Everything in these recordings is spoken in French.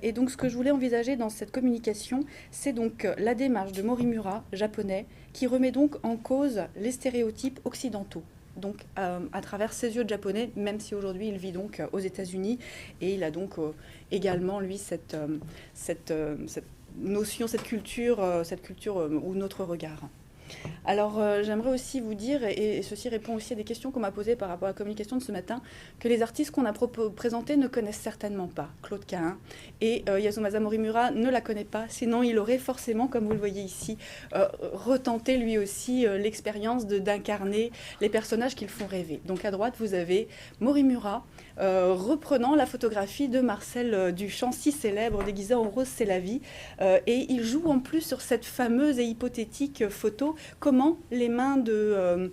Et donc, ce que je voulais envisager dans cette communication, c'est donc la démarche de Morimura, japonais, qui remet donc en cause les stéréotypes occidentaux. Donc, à travers ses yeux de japonais, même si aujourd'hui il vit donc aux États-Unis, et il a donc également, lui, cette notion, cette culture ou notre regard. Alors, j'aimerais aussi vous dire, et ceci répond aussi à des questions qu'on m'a posées par rapport à la communication de ce matin, que les artistes qu'on a présentés ne connaissent certainement pas Claude Cahun. Et Yasumasa Morimura ne la connaît pas, sinon il aurait forcément, comme vous le voyez ici, retenté lui aussi l'expérience d'incarner les personnages qui le font rêver. Donc à droite, vous avez Morimura, reprenant la photographie de Marcel Duchamp, si célèbre, déguisé en rose, c'est la vie. Et il joue en plus sur cette fameuse et hypothétique photo, comment les mains de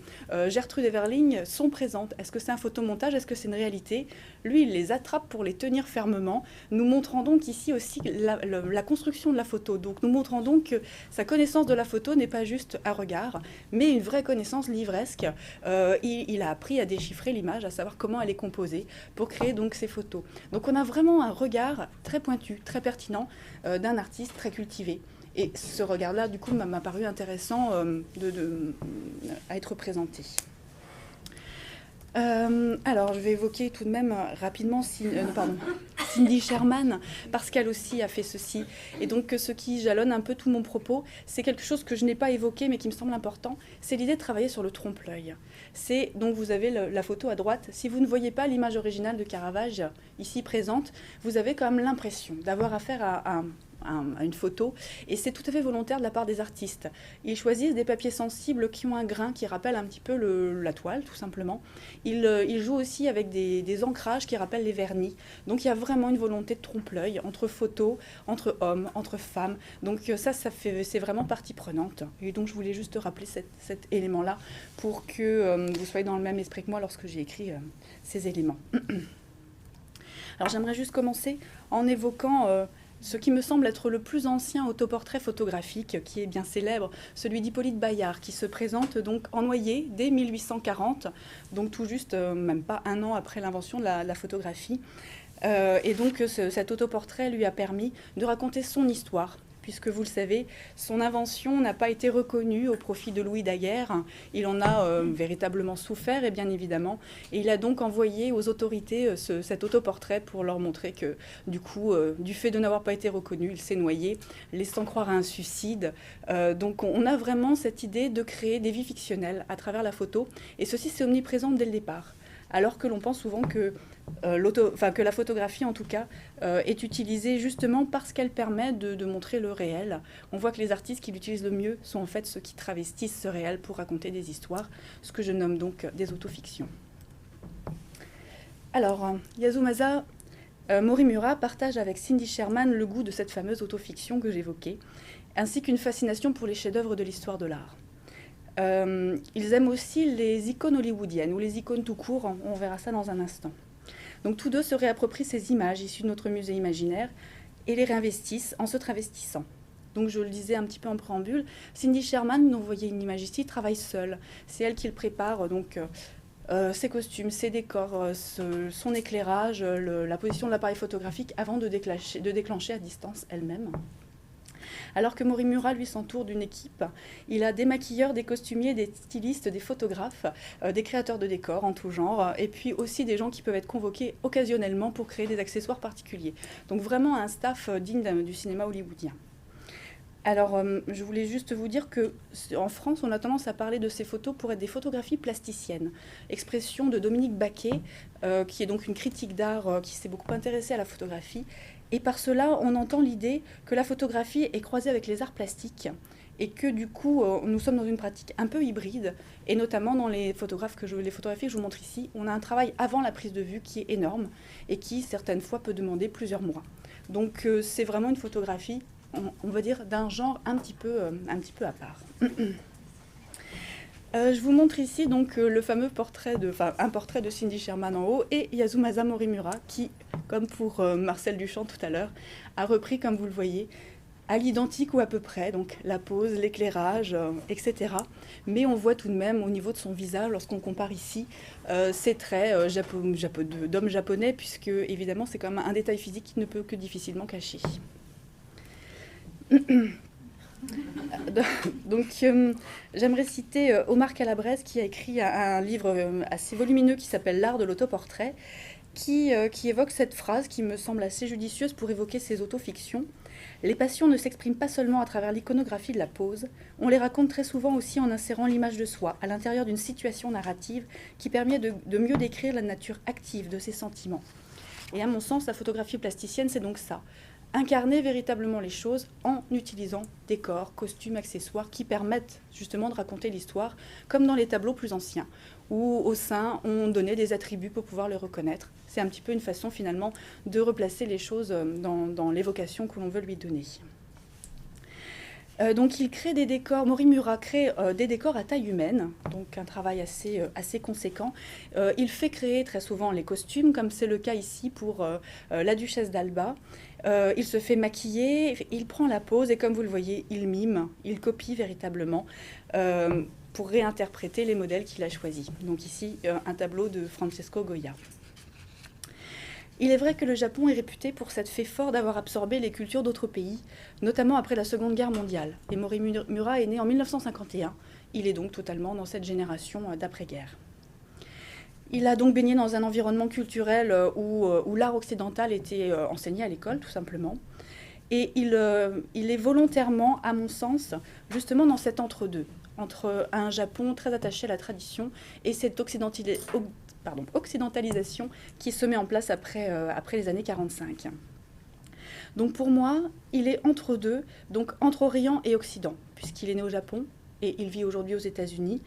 Gertrude Everling sont présentes. Est-ce que c'est un photomontage? Est-ce que c'est une réalité? Lui, il les attrape pour les tenir fermement, nous montrant donc ici aussi la construction de la photo. Donc nous montrant donc que sa connaissance de la photo n'est pas juste un regard, mais une vraie connaissance livresque. Il a appris à déchiffrer l'image, à savoir comment elle est composée, pour créer donc ces photos. Donc on a vraiment un regard très pointu, très pertinent d'un artiste très cultivé. Et ce regard-là, du coup, m'a paru intéressant à être présenté. Alors, je vais évoquer tout de même rapidement Cindy Sherman, parce qu'elle aussi a fait ceci. Et donc, ce qui jalonne un peu tout mon propos, c'est quelque chose que je n'ai pas évoqué, mais qui me semble important, c'est l'idée de travailler sur le trompe-l'œil. C'est, donc, vous avez la photo à droite. Si vous ne voyez pas l'image originale de Caravage, ici présente, vous avez quand même l'impression d'avoir affaire à une photo, et c'est tout à fait volontaire de la part des artistes. Ils choisissent des papiers sensibles qui ont un grain qui rappelle un petit peu la toile, tout simplement. Ils jouent aussi avec des ancrages qui rappellent les vernis. Donc il y a vraiment une volonté de trompe-l'œil entre photos, entre hommes, entre femmes. Donc c'est vraiment partie prenante. Et donc je voulais juste rappeler cet élément-là pour que vous soyez dans le même esprit que moi lorsque j'ai écrit ces éléments. Alors j'aimerais juste commencer en évoquant ce qui me semble être le plus ancien autoportrait photographique, qui est bien célèbre, celui d'Hippolyte Bayard, qui se présente donc en Noyer dès 1840, donc tout juste, même pas un an après l'invention de la photographie. Et donc cet autoportrait lui a permis de raconter son histoire, puisque vous le savez, son invention n'a pas été reconnue au profit de Louis Daguerre. Il en a véritablement souffert, et bien évidemment. Et il a donc envoyé aux autorités cet autoportrait pour leur montrer que, du coup, du fait de n'avoir pas été reconnu, il s'est noyé, laissant croire à un suicide. Donc on a vraiment cette idée de créer des vies fictionnelles à travers la photo. Et ceci, c'est omniprésent dès le départ. Alors que l'on pense souvent que la photographie, en tout cas, est utilisée justement parce qu'elle permet de montrer le réel. On voit que les artistes qui l'utilisent le mieux sont en fait ceux qui travestissent ce réel pour raconter des histoires, ce que je nomme donc des autofictions. Alors, Yasumasa Morimura partage avec Cindy Sherman le goût de cette fameuse autofiction que j'évoquais, ainsi qu'une fascination pour les chefs-d'œuvre de l'histoire de l'art. Ils aiment aussi les icônes hollywoodiennes, ou les icônes tout court, on verra ça dans un instant. Donc tous deux se réapproprient ces images issues de notre musée imaginaire et les réinvestissent en se travestissant. Donc je le disais un petit peu en préambule, Cindy Sherman, vous voyez une image ici, travaille seule. C'est elle qui le prépare, donc ses costumes, ses décors, son éclairage, la position de l'appareil photographique avant de déclencher à distance elle-même. Alors que Morimura, lui, s'entoure d'une équipe. Il a des maquilleurs, des costumiers, des stylistes, des photographes, des créateurs de décors en tout genre, et puis aussi des gens qui peuvent être convoqués occasionnellement pour créer des accessoires particuliers. Donc vraiment un staff digne du cinéma hollywoodien. Alors, je voulais juste vous dire qu'en France, on a tendance à parler de ces photos pour être des photographies plasticiennes. Expression de Dominique Baquet, qui est donc une critique d'art qui s'est beaucoup intéressée à la photographie. Et par cela, on entend l'idée que la photographie est croisée avec les arts plastiques et que du coup, nous sommes dans une pratique un peu hybride. Et notamment dans les photographies que je vous montre ici, on a un travail avant la prise de vue qui est énorme et qui, certaines fois, peut demander plusieurs mois. Donc, c'est vraiment une photographie, on va dire, d'un genre un petit peu à part. Je vous montre ici donc le fameux un portrait de Cindy Sherman en haut et Yasumasa Morimura qui, comme pour Marcel Duchamp tout à l'heure, a repris, comme vous le voyez, à l'identique ou à peu près, donc la pose, l'éclairage, etc. Mais on voit tout de même au niveau de son visage, lorsqu'on compare ici, ses traits d'homme japonais, puisque évidemment c'est quand même un détail physique qui ne peut que difficilement cacher. Donc, j'aimerais citer Omar Calabrese qui a écrit un livre assez volumineux qui s'appelle L'art de l'autoportrait, qui évoque cette phrase qui me semble assez judicieuse pour évoquer ses autofictions. Les passions ne s'expriment pas seulement à travers l'iconographie de la pose, on les raconte très souvent aussi en insérant l'image de soi à l'intérieur d'une situation narrative qui permet de mieux décrire la nature active de ses sentiments. Et à mon sens, la photographie plasticienne, c'est donc ça. Incarner véritablement les choses en utilisant décors, costumes, accessoires qui permettent justement de raconter l'histoire, comme dans les tableaux plus anciens, où au sein on donnait des attributs pour pouvoir les reconnaître. C'est un petit peu une façon finalement de replacer les choses dans l'évocation que l'on veut lui donner. Donc il crée des décors, Morimura crée des décors à taille humaine, donc un travail assez conséquent. Il fait créer très souvent les costumes, comme c'est le cas ici pour la duchesse d'Alba. Il se fait maquiller, il prend la pose et comme vous le voyez, il mime, il copie véritablement pour réinterpréter les modèles qu'il a choisis. Donc ici, un tableau de Francesco Goya. Il est vrai que le Japon est réputé pour s'être fait fort d'avoir absorbé les cultures d'autres pays, notamment après la Seconde Guerre mondiale. Et Morimura est né en 1951. Il est donc totalement dans cette génération d'après-guerre. Il a donc baigné dans un environnement culturel où l'art occidental était enseigné à l'école, tout simplement. Et il est volontairement, à mon sens, justement dans cet entre-deux, entre un Japon très attaché à la tradition et cette occidentalisation qui se met en place après les années 45. Donc pour moi, il est entre deux, donc entre Orient et Occident, puisqu'il est né au Japon et il vit aujourd'hui aux États-Unis.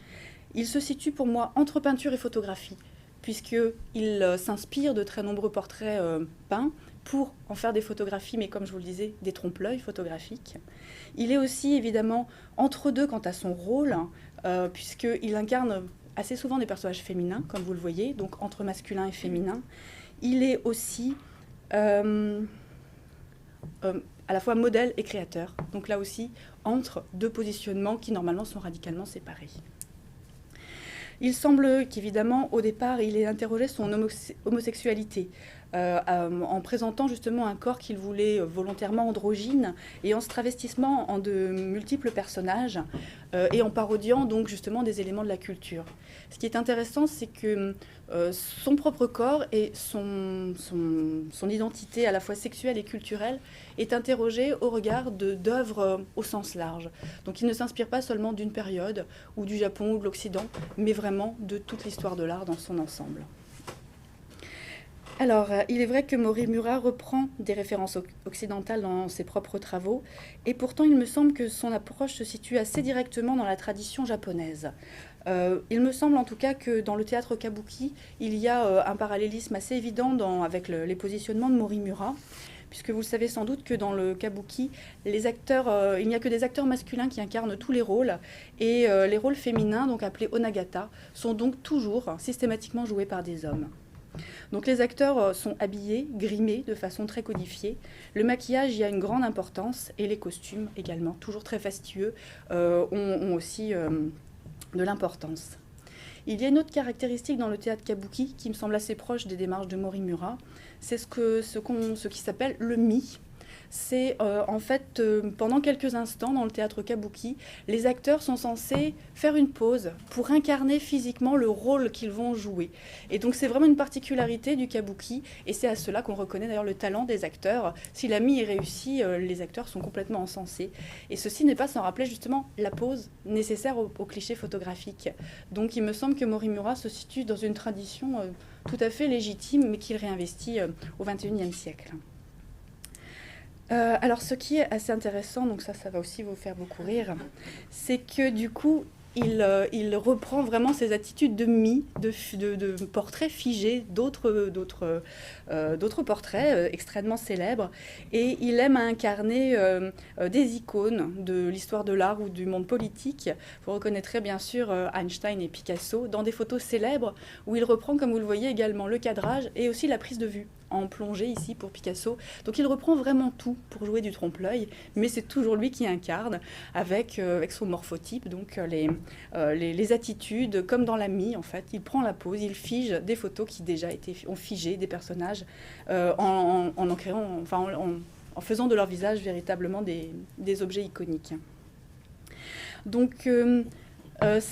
Il se situe pour moi entre peinture et photographie, puisqu'il s'inspire de très nombreux portraits peints pour en faire des photographies, mais comme je vous le disais, des trompe-l'œil photographiques. Il est aussi évidemment entre deux quant à son rôle, puisqu'il incarne assez souvent des personnages féminins, comme vous le voyez, donc entre masculin et féminin. Il est aussi à la fois modèle et créateur, donc là aussi entre deux positionnements qui normalement sont radicalement séparés. Il semble qu'évidemment, au départ, il ait interrogé son homosexualité en présentant justement un corps qu'il voulait volontairement androgyne et en se travestissant en de multiples personnages et en parodiant donc justement des éléments de la culture. Ce qui est intéressant, c'est que son propre corps et son identité à la fois sexuelle et culturelle est interrogée au regard d'œuvres au sens large. Donc il ne s'inspire pas seulement d'une période ou du Japon ou de l'Occident, mais vraiment de toute l'histoire de l'art dans son ensemble. Alors, il est vrai que Morimura reprend des références occidentales dans ses propres travaux, et pourtant il me semble que son approche se situe assez directement dans la tradition japonaise. Il me semble en tout cas que dans le théâtre kabuki, il y a un parallélisme assez évident avec les positionnements de Morimura, puisque vous le savez sans doute que dans le kabuki, il n'y a que des acteurs masculins qui incarnent tous les rôles, et les rôles féminins, donc appelés onagata, sont donc toujours systématiquement joués par des hommes. Donc les acteurs sont habillés, grimés de façon très codifiée. Le maquillage y a une grande importance et les costumes également, toujours très fastueux, ont aussi de l'importance. Il y a une autre caractéristique dans le théâtre kabuki qui me semble assez proche des démarches de Morimura, c'est ce qui s'appelle le mi. C'est en fait, pendant quelques instants dans le théâtre kabuki, les acteurs sont censés faire une pause pour incarner physiquement le rôle qu'ils vont jouer. Et donc c'est vraiment une particularité du kabuki, et c'est à cela qu'on reconnaît d'ailleurs le talent des acteurs. Si la mi est réussie, les acteurs sont complètement encensés. Et ceci n'est pas sans rappeler justement la pause nécessaire au cliché photographique. Donc il me semble que Morimura se situe dans une tradition tout à fait légitime, mais qu'il réinvestit au XXIe siècle. Alors, ce qui est assez intéressant, donc ça va aussi vous faire beaucoup rire, c'est que du coup, il reprend vraiment ses attitudes de portraits figés, d'autres portraits extrêmement célèbres, et il aime incarner des icônes de l'histoire de l'art ou du monde politique. Vous reconnaîtrez bien sûr Einstein et Picasso dans des photos célèbres où il reprend, comme vous le voyez également, le cadrage et aussi la prise de vue. en plongée ici pour Picasso. Donc il reprend vraiment tout pour jouer du trompe-l'œil, mais c'est toujours lui qui incarne avec son morphotype, donc les attitudes, comme dans La Mie en fait. Il prend la pose, il fige des photos qui déjà ont figé des personnages en créant, enfin en faisant de leur visage véritablement des objets iconiques. Donc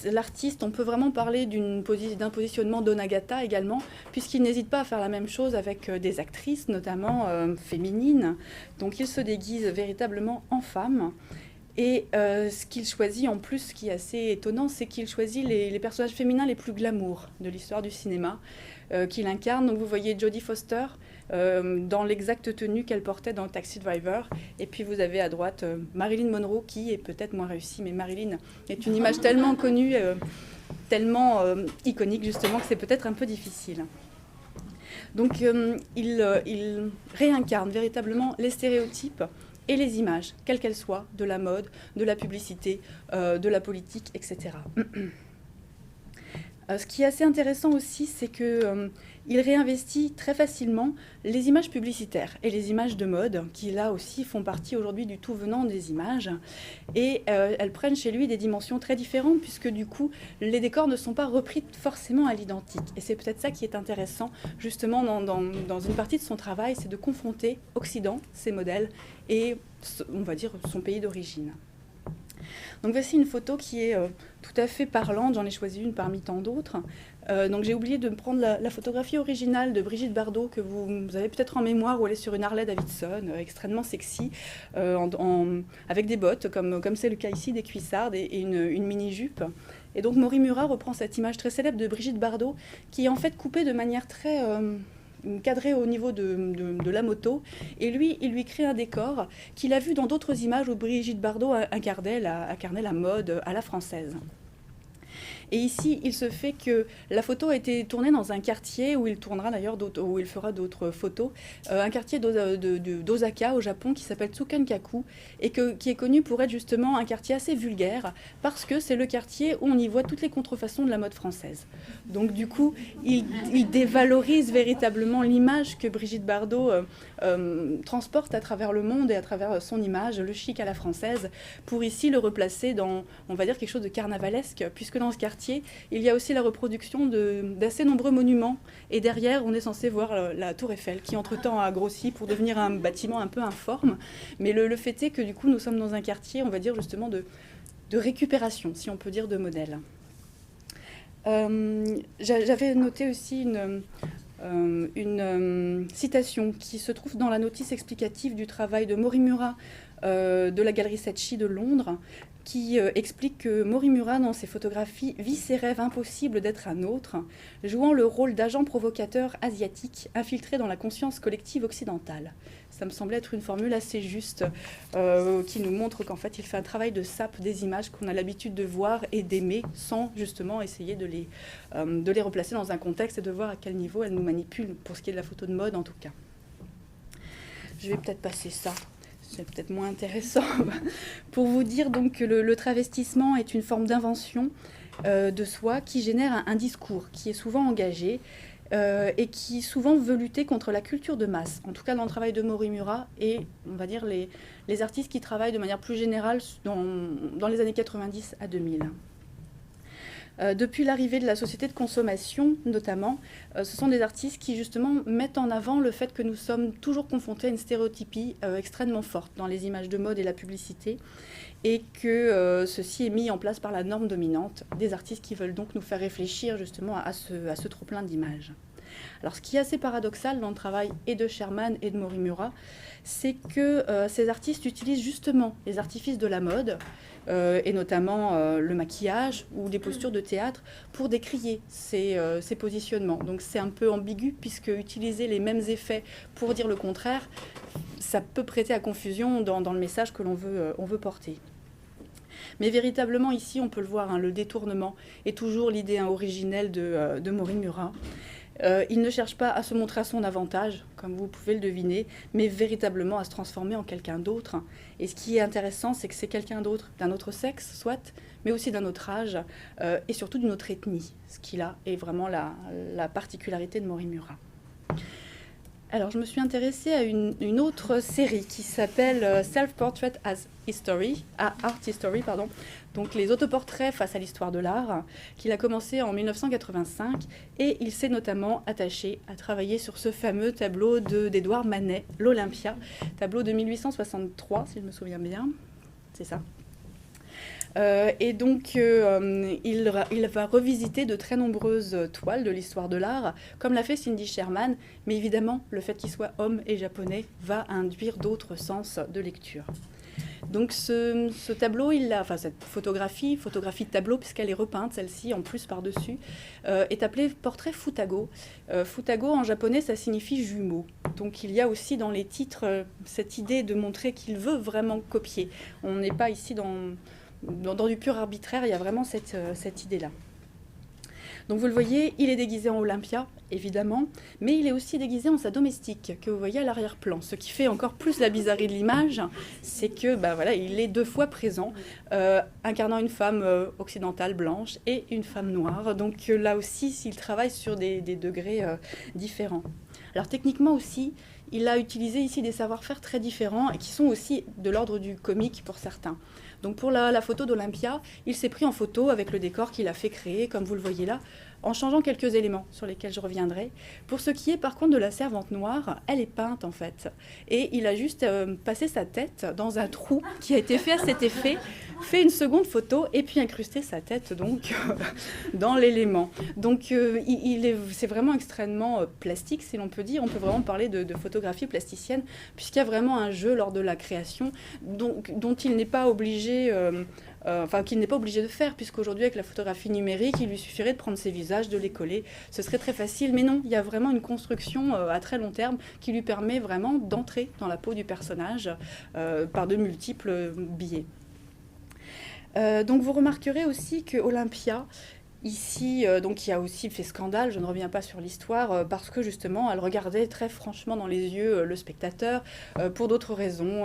l'artiste, on peut vraiment parler d'un positionnement d'Onagata également, puisqu'il n'hésite pas à faire la même chose avec des actrices, notamment féminines. Donc il se déguise véritablement en femme. Et ce qu'il choisit en plus, ce qui est assez étonnant, c'est qu'il choisit les personnages féminins les plus glamour de l'histoire du cinéma qu'il incarne. Donc vous voyez Jodie Foster dans l'exacte tenue qu'elle portait dans Taxi Driver. Et puis vous avez à droite Marilyn Monroe, qui est peut-être moins réussie, mais Marilyn est une image tellement connue, tellement iconique justement, que c'est peut-être un peu difficile. Donc il réincarne véritablement les stéréotypes et les images, quelles qu'elles soient, de la mode, de la publicité, de la politique, etc. Ce qui est assez intéressant aussi, c'est qu'il réinvestit très facilement les images publicitaires et les images de mode, qui là aussi font partie aujourd'hui du tout venant des images. Et elles prennent chez lui des dimensions très différentes, puisque du coup, les décors ne sont pas repris forcément à l'identique. Et c'est peut-être ça qui est intéressant, justement, dans une partie de son travail, c'est de confronter Occident, ses modèles, et on va dire son pays d'origine. Donc voici une photo qui est tout à fait parlante, j'en ai choisi une parmi tant d'autres. Donc j'ai oublié de me prendre la photographie originale de Brigitte Bardot, que vous avez peut-être en mémoire, où elle est sur une Harley Davidson, extrêmement sexy, avec des bottes, comme c'est le cas ici, des cuissardes et une mini-jupe. Et donc Mori Murat reprend cette image très célèbre de Brigitte Bardot, qui est en fait coupée de manière très cadré au niveau de la moto, et lui, il lui crée un décor qu'il a vu dans d'autres images où Brigitte Bardot incarnait la mode à la française. Et ici, il se fait que la photo a été tournée dans un quartier où il tournera d'ailleurs, où il fera d'autres photos, un quartier d'Osaka au Japon qui s'appelle Tsukankaku et qui est connu pour être justement un quartier assez vulgaire parce que c'est le quartier où on y voit toutes les contrefaçons de la mode française. Donc du coup, il dévalorise véritablement l'image que Brigitte Bardot transporte à travers le monde et à travers son image, le chic à la française, pour ici le replacer dans, on va dire, quelque chose de carnavalesque, puisque dans ce quartier, il y a aussi la reproduction d'assez nombreux monuments. Et derrière, on est censé voir la Tour Eiffel, qui entre-temps a grossi pour devenir un bâtiment un peu informe. Mais le fait est que du coup, nous sommes dans un quartier, on va dire justement, de récupération, si on peut dire, de modèles. J'avais noté aussi une citation qui se trouve dans la notice explicative du travail de Mori Murat de la galerie Secchi de Londres, qui explique que Mori Murat, dans ses photographies, vit ses rêves impossibles d'être un autre, jouant le rôle d'agent provocateur asiatique infiltré dans la conscience collective occidentale. Ça me semblait être une formule assez juste qui nous montre qu'en fait, il fait un travail de sape des images qu'on a l'habitude de voir et d'aimer sans justement essayer de les replacer dans un contexte et de voir à quel niveau elles nous manipulent, pour ce qui est de la photo de mode en tout cas. Je vais peut-être passer ça. C'est peut-être moins intéressant, pour vous dire donc que le travestissement est une forme d'invention de soi qui génère un discours qui est souvent engagé et qui souvent veut lutter contre la culture de masse, en tout cas dans le travail de Mori Murat et on va dire les artistes qui travaillent de manière plus générale dans les années 90 à 2000. Depuis l'arrivée de la société de consommation, notamment, ce sont des artistes qui, justement, mettent en avant le fait que nous sommes toujours confrontés à une stéréotypie extrêmement forte dans les images de mode et la publicité, et que ceci est mis en place par la norme dominante des artistes qui veulent donc nous faire réfléchir, justement, à ce trop-plein d'images. Alors, ce qui est assez paradoxal dans le travail et de Sherman et de Mori Murat, c'est que ces artistes utilisent justement les artifices de la mode, et notamment le maquillage ou des postures de théâtre, pour décrier ces positionnements. Donc c'est un peu ambigu, puisque utiliser les mêmes effets pour dire le contraire, ça peut prêter à confusion dans le message que l'on veut porter. Mais véritablement, ici, on peut le voir, hein, le détournement est toujours l'idée originelle de Mori Murat. Il ne cherche pas à se montrer à son avantage, comme vous pouvez le deviner, mais véritablement à se transformer en quelqu'un d'autre. Et ce qui est intéressant, c'est que c'est quelqu'un d'autre, d'un autre sexe, soit, mais aussi d'un autre âge, et surtout d'une autre ethnie, ce qui là est vraiment la particularité de Mori Murat. Alors, je me suis intéressée à une autre série qui s'appelle Self-Portrait as History, Art History, pardon. Donc, les autoportraits face à l'histoire de l'art, qu'il a commencé en 1985. Et il s'est notamment attaché à travailler sur ce fameux tableau d'Édouard Manet, l'Olympia, tableau de 1863, si je me souviens bien. C'est ça. Et donc, il va revisiter de très nombreuses toiles de l'histoire de l'art, comme l'a fait Cindy Sherman, mais évidemment, le fait qu'il soit homme et japonais va induire d'autres sens de lecture. Donc ce tableau, cette photographie de tableau, puisqu'elle est repeinte, celle-ci, en plus par-dessus, est appelée portrait Futago. Futago, en japonais, ça signifie jumeau. Donc il y a aussi dans les titres cette idée de montrer qu'il veut vraiment copier. On n'est pas ici dans du pur arbitraire, il y a vraiment cette idée-là. Donc vous le voyez, il est déguisé en Olympia, évidemment, mais il est aussi déguisé en sa domestique, que vous voyez à l'arrière-plan. Ce qui fait encore plus la bizarrerie de l'image, c'est que il est 2 fois présent, incarnant une femme occidentale blanche et une femme noire. Donc là aussi, il travaille sur des degrés différents. Alors techniquement aussi, il a utilisé ici des savoir-faire très différents et qui sont aussi de l'ordre du comique pour certains. Donc pour la photo d'Olympia, il s'est pris en photo avec le décor qu'il a fait créer, comme vous le voyez là, en changeant quelques éléments sur lesquels je reviendrai. Pour ce qui est par contre de la servante noire, elle est peinte en fait. Et il a juste passé sa tête dans un trou qui a été fait à cet effet, fait une seconde photo et puis incrusté sa tête donc dans l'élément. Donc c'est vraiment extrêmement plastique, si l'on peut dire. On peut vraiment parler de photographie plasticienne, puisqu'il y a vraiment un jeu lors de la création dont il n'est pas obligé... qu'il n'est pas obligé de faire, puisqu'aujourd'hui, avec la photographie numérique, il lui suffirait de prendre ses visages, de les coller. Ce serait très facile, mais non, il y a vraiment une construction à très long terme qui lui permet vraiment d'entrer dans la peau du personnage par de multiples biais. Donc vous remarquerez aussi que Olympia, ici, qui a aussi fait scandale, je ne reviens pas sur l'histoire, parce que justement, elle regardait très franchement dans les yeux le spectateur, pour d'autres raisons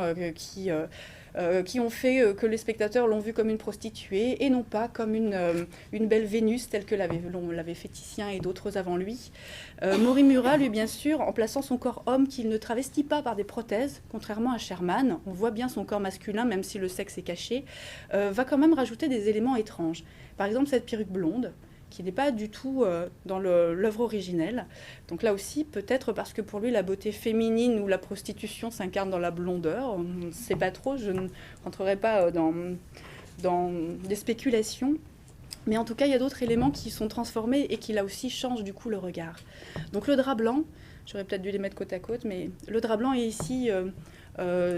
qui ont fait que les spectateurs l'ont vue comme une prostituée et non pas comme une belle Vénus telle que l'avait fait Titien et d'autres avant lui. Morimura, lui, bien sûr, en plaçant son corps homme qu'il ne travestit pas par des prothèses, contrairement à Sherman, on voit bien son corps masculin, même si le sexe est caché, va quand même rajouter des éléments étranges. Par exemple, cette perruque blonde, qui n'est pas du tout dans l'œuvre originelle. Donc là aussi, peut-être parce que pour lui, la beauté féminine ou la prostitution s'incarne dans la blondeur. On ne sait pas trop, je ne rentrerai pas dans des spéculations. Mais en tout cas, il y a d'autres éléments qui sont transformés et qui là aussi changent du coup le regard. Donc le drap blanc, j'aurais peut-être dû les mettre côte à côte, mais le drap blanc est ici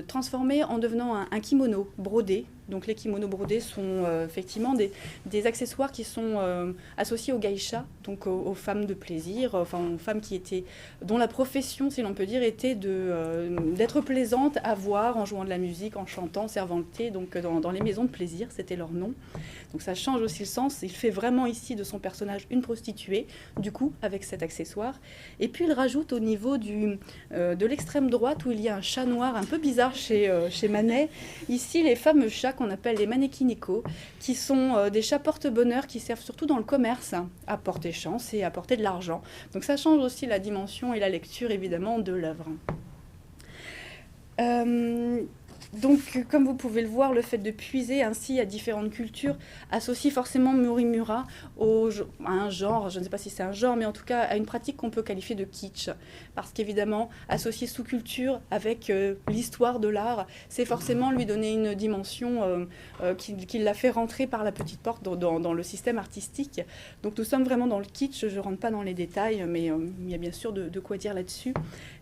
transformé en devenant un kimono brodé. Donc les kimonos brodés sont effectivement des accessoires qui sont associés aux geishas, donc aux femmes de plaisir, enfin aux femmes dont la profession, si l'on peut dire, était d'être plaisantes à voir en jouant de la musique, en chantant, en servant le thé, donc dans les maisons de plaisir, c'était leur nom. Donc ça change aussi le sens, il fait vraiment ici de son personnage une prostituée, du coup, avec cet accessoire. Et puis il rajoute au niveau de l'extrême droite, où il y a un chat noir un peu bizarre chez Manet, ici les fameux chats qu'on appelle les manekineko, qui sont des chats porte-bonheur qui servent surtout dans le commerce à porter chance et à porter de l'argent. Donc ça change aussi la dimension et la lecture évidemment de l'œuvre. Donc, comme vous pouvez le voir, le fait de puiser ainsi à différentes cultures associe forcément Morimura à un genre, je ne sais pas si c'est un genre, mais en tout cas à une pratique qu'on peut qualifier de kitsch. Parce qu'évidemment, associer sous-culture avec l'histoire de l'art, c'est forcément lui donner une dimension qui l'a fait rentrer par la petite porte dans le système artistique. Donc nous sommes vraiment dans le kitsch, je ne rentre pas dans les détails, mais il y a bien sûr de quoi dire là-dessus.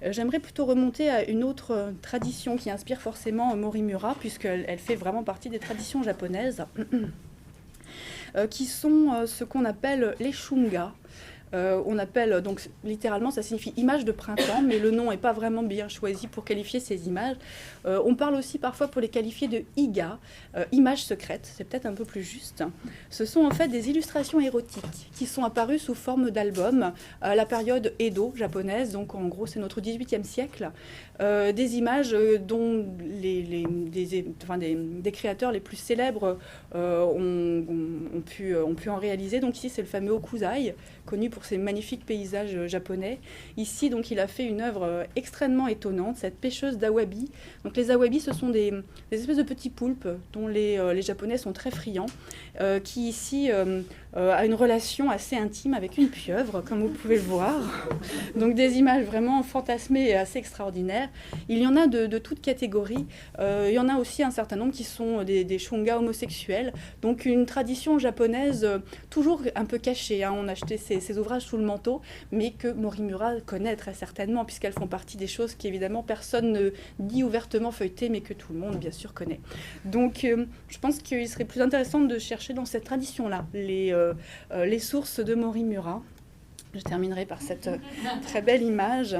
J'aimerais plutôt remonter à une autre tradition qui inspire forcément Morimura, puisqu'elle fait vraiment partie des traditions japonaises, qui sont ce qu'on appelle les shunga. On appelle, donc littéralement ça signifie image de printemps, mais le nom n'est pas vraiment bien choisi pour qualifier ces images. On parle aussi parfois pour les qualifier de iga, images secrètes, c'est peut-être un peu plus juste. Ce sont en fait des illustrations érotiques qui sont apparues sous forme d'albums à la période Edo japonaise, donc en gros c'est notre 18e siècle, des images dont des créateurs les plus célèbres ont pu en réaliser. Donc ici c'est le fameux Okuzai, connu pour pour ces magnifiques paysages japonais. Ici, donc, il a fait une œuvre extrêmement étonnante, cette pêcheuse d'awabi. Donc, les awabis, ce sont des espèces de petits poulpes dont les Japonais sont très friands, qui ici a une relation assez intime avec une pieuvre, comme vous pouvez le voir. Donc, des images vraiment fantasmées et assez extraordinaires. Il y en a de toutes catégories. Il y en a aussi un certain nombre qui sont des shunga homosexuels. Donc, une tradition japonaise toujours un peu cachée. On achetait ces ouvrages sous le manteau, mais que Morimura connaît très certainement, puisqu'elles font partie des choses qu'évidemment personne ne dit ouvertement feuilleter, mais que tout le monde, bien sûr, connaît. Donc, je pense qu'il serait plus intéressant de chercher dans cette tradition-là les sources de Morimura. Je terminerai par cette très belle image.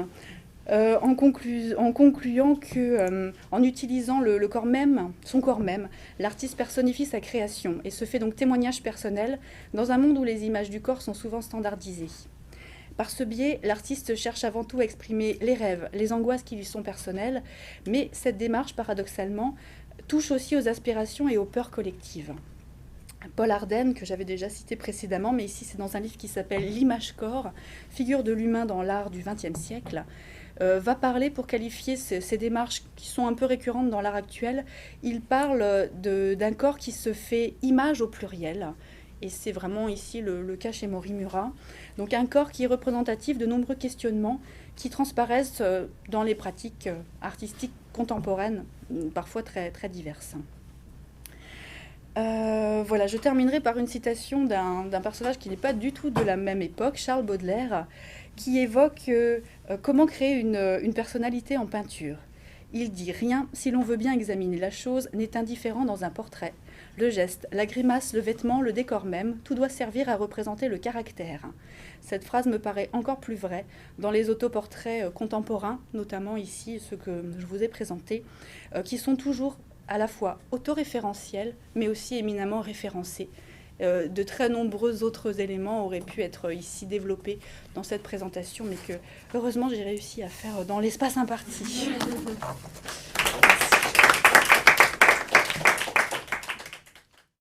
En concluant que, en utilisant le corps même, son corps même, l'artiste personnifie sa création et se fait donc témoignage personnel dans un monde où les images du corps sont souvent standardisées. Par ce biais, l'artiste cherche avant tout à exprimer les rêves, les angoisses qui lui sont personnelles, mais cette démarche, paradoxalement, touche aussi aux aspirations et aux peurs collectives. Paul Arden, que j'avais déjà cité précédemment, mais ici c'est dans un livre qui s'appelle L'image-corps, figure de l'humain dans l'art du XXe siècle, va parler, pour qualifier ces démarches qui sont un peu récurrentes dans l'art actuel, il parle d'un corps qui se fait image au pluriel. Et c'est vraiment ici le cas chez Morimura. Donc un corps qui est représentatif de nombreux questionnements qui transparaissent dans les pratiques artistiques contemporaines, parfois très, très diverses. Voilà, je terminerai par une citation d'un personnage qui n'est pas du tout de la même époque, Charles Baudelaire, qui évoque comment créer une personnalité en peinture. Il dit « Rien, si l'on veut bien examiner la chose, n'est indifférent dans un portrait. Le geste, la grimace, le vêtement, le décor même, tout doit servir à représenter le caractère. » Cette phrase me paraît encore plus vraie dans les autoportraits contemporains, notamment ici ceux que je vous ai présentés, qui sont toujours à la fois autoréférentiels, mais aussi éminemment référencés. De très nombreux autres éléments auraient pu être ici développés dans cette présentation, mais que heureusement j'ai réussi à faire dans l'espace imparti.